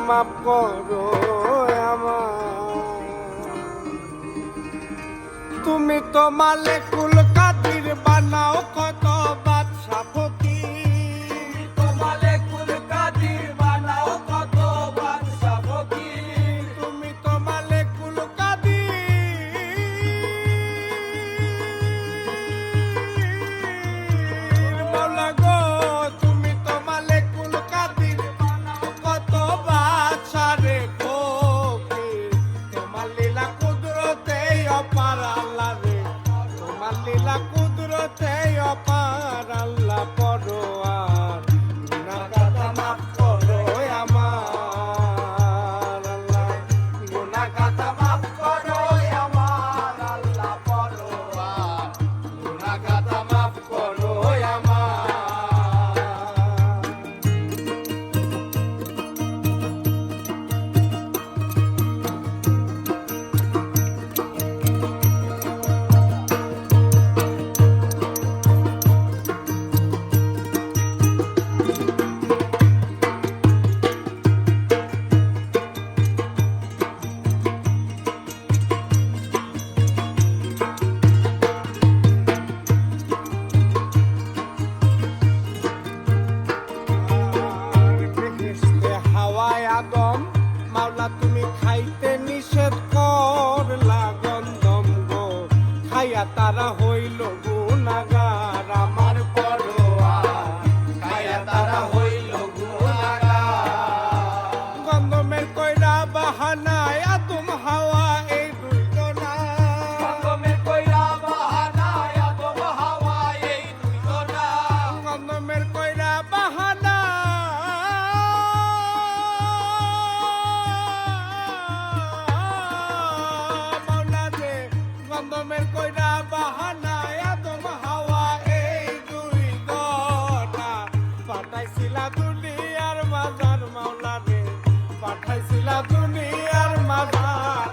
মাফ করো আমার, তুমি তো মালেকুল কাদির বানাও কত বাদশা ফকির, তুমি তো মালেকুল কাদির বানাও কত বাদশা ফকির, তুমি তো মালেকুল কাদির মৌলা গো, তুমি তো মালেকুল কাদির বানাও কত বাদশা রে ফকির, তোমার লীলা কুদরতে অপার আল্লাহ রে, তোমার লীলা কুদরতে অপার আল্লাহ পরোয়ার, গুনাহ খাতা মাফ করো আমার আল্লাহ, গুনাহ খাতা মাফ করো আমার আল্লাহ পরোয়ার, গুনাহ খাতা মাফ করো আমার। বেহেশতে হাওয়ায় আদম মাওলা তুমি খাইতে নিষেধ করলা গন্ধম গো, খাইয়া তারা হইল গুনাহগার আমার পরোয়ার খায়া তারা হইল গুনাহগার, গন্ধমের কইরা বাহানায় আদম হাওয়া এই দুইজনা, গন্ধমের কইরা বাহানায় আদম হাওয়া এই দুইজনা, গন্ধমের কইরা বাহানা মাওলা রে, গন্ধমের কইরা বাহানায় আদম হাওয়া এই দুইজনা পাঠাইছিলা দুনিয়ার মাঝার মাওলা রে, পাঠাইছিলা দুনিয়ার মাঝার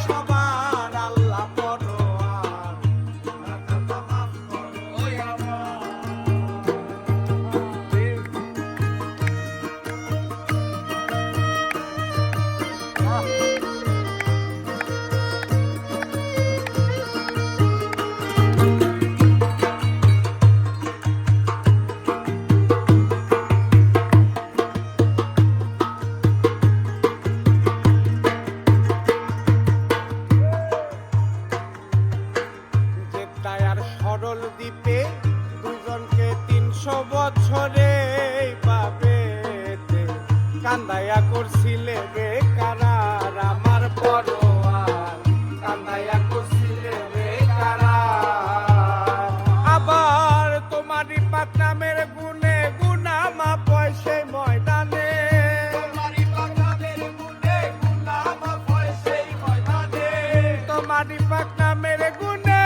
সবার আল্লাহ পরোয়ার, জেদ্দায়ার সরল দ্বীপে দুজনকে 300 বছরে পাবে কান্দায়া করছিলে বেকারার আমার পরোয়ার, কান্দায়া করছিলে বেকারার, আবার তোমারই পাক নামের গুণে গুনাহ মাপ হয় সেই ময়দানে, তোমারই পাকনামের গুণে গুনাহ মাফ হয় সেই ময়দানে, তোমারই পাক নামের গুণে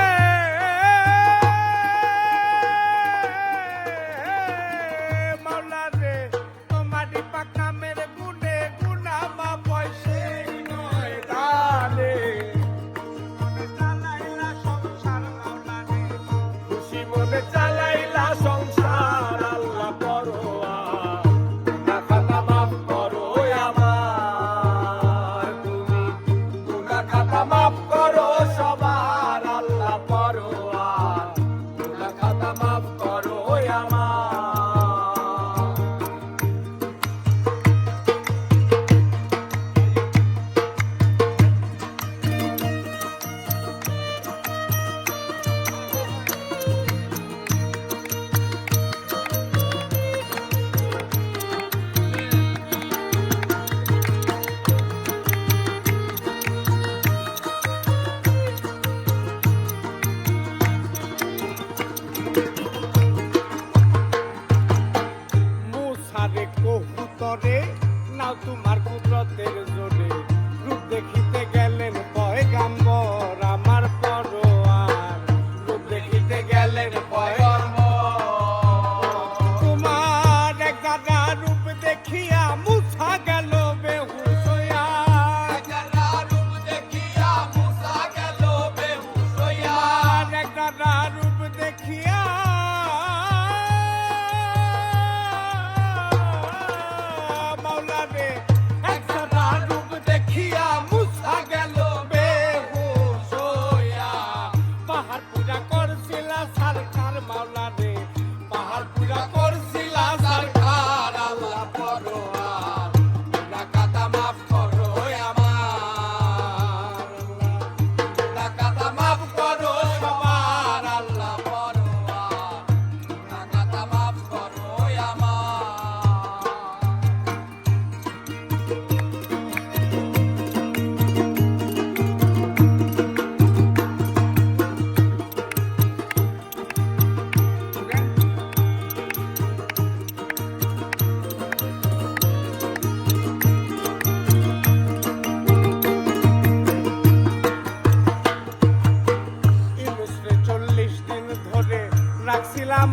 মাওলা রে, তোমারই পাক নামের গুণে গুনাহ মাপ হয় সেই ময়দানে, মনে চালাইলা সংসার মাওলা রে, খুশি মনে চালাইলা সংসার আল্লাহ পরোয়ার, গুনাহ খাতা মাফ করো আমার, তুমি গুনাহ খাতা মাফ করো সবার আল্লাহ পরোয়ার, গুনাহ খাতা মাফ করো আমার। মুসারে কহুতরে নাও তোমার কুদরতের জোরে, রূপ দেখিতে গেলেন পয়গাম্বর আমার পরোয়ার, রূপ দেখিতে গেলেন পয়গাম্বর, তোমার এক দাদা রূপ দেখিয়া মুসা গেল বেহুশ হইয়া, এক দাদা রূপ দেখিয়া মুসা গেল বেহুশ হইয়া,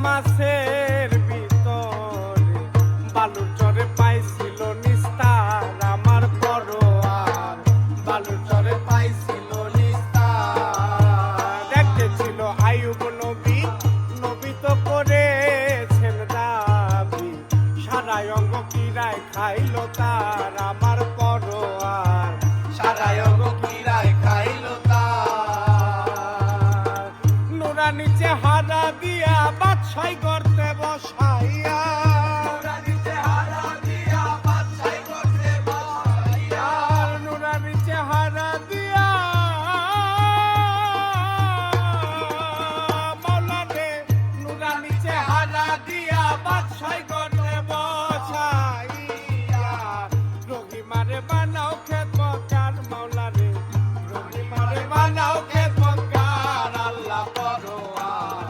মাছের ভিতরে বালুর চরে পাইছিল নিস্তার আমার পরোয়ার, বালুর চরে পাইছিল নিস্তার। দেখতে ছিল আইয়ুব নবী, নবী তো করেছেন দাবি, সারাই অঙ্গ কিরায় খাইল তার আমার পরোয়ার, সারাই অঙ্গ কিরায় খাইল তার। নুরানি চেহারা দিয়া বাদশাই করতে বসাইয়া, নুরানি চেহারা দিয়া বাদশাই করতে বসাইয়া, নুরানি চেহারা দিয়া মাওলা রে, নুরানি চেহারা দিয়া বাদশাই করতে বসাইয়া, রহিমারে বানাও খেদমতগার মাওলা রে, রহিমারে বানাও খেদমতগার আল্লাহ পরোয়ার,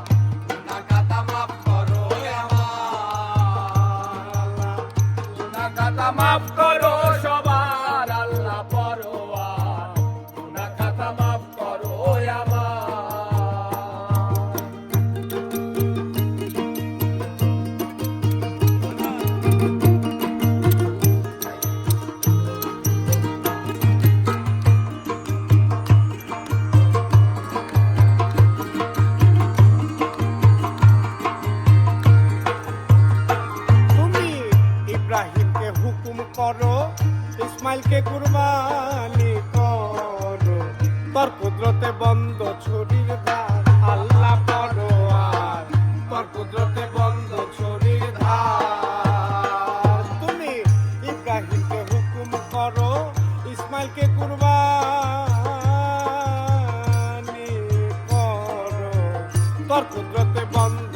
গুনাহ খাতা মাফ করো আমার, গুনাহ খাতা মাফ করো সবার আল্লাহ পরোয়ার, গুনাহ খাতা মাফ করো আমার। তুমি ইব্রাহিমকে হুকুম করো, ইসমাইলকে কুরবানি করো, তোর কুদরতে বন্ধ ছুরির ধার আল্লাহ পরোয়ার, তোর কুদরতে বন্ধ ছুরির ধার। তুমি ইব্রাহিমকে হুকুম করো, ইসমাইলকে কুরবানি করো, তোর কুদরতে বন্ধ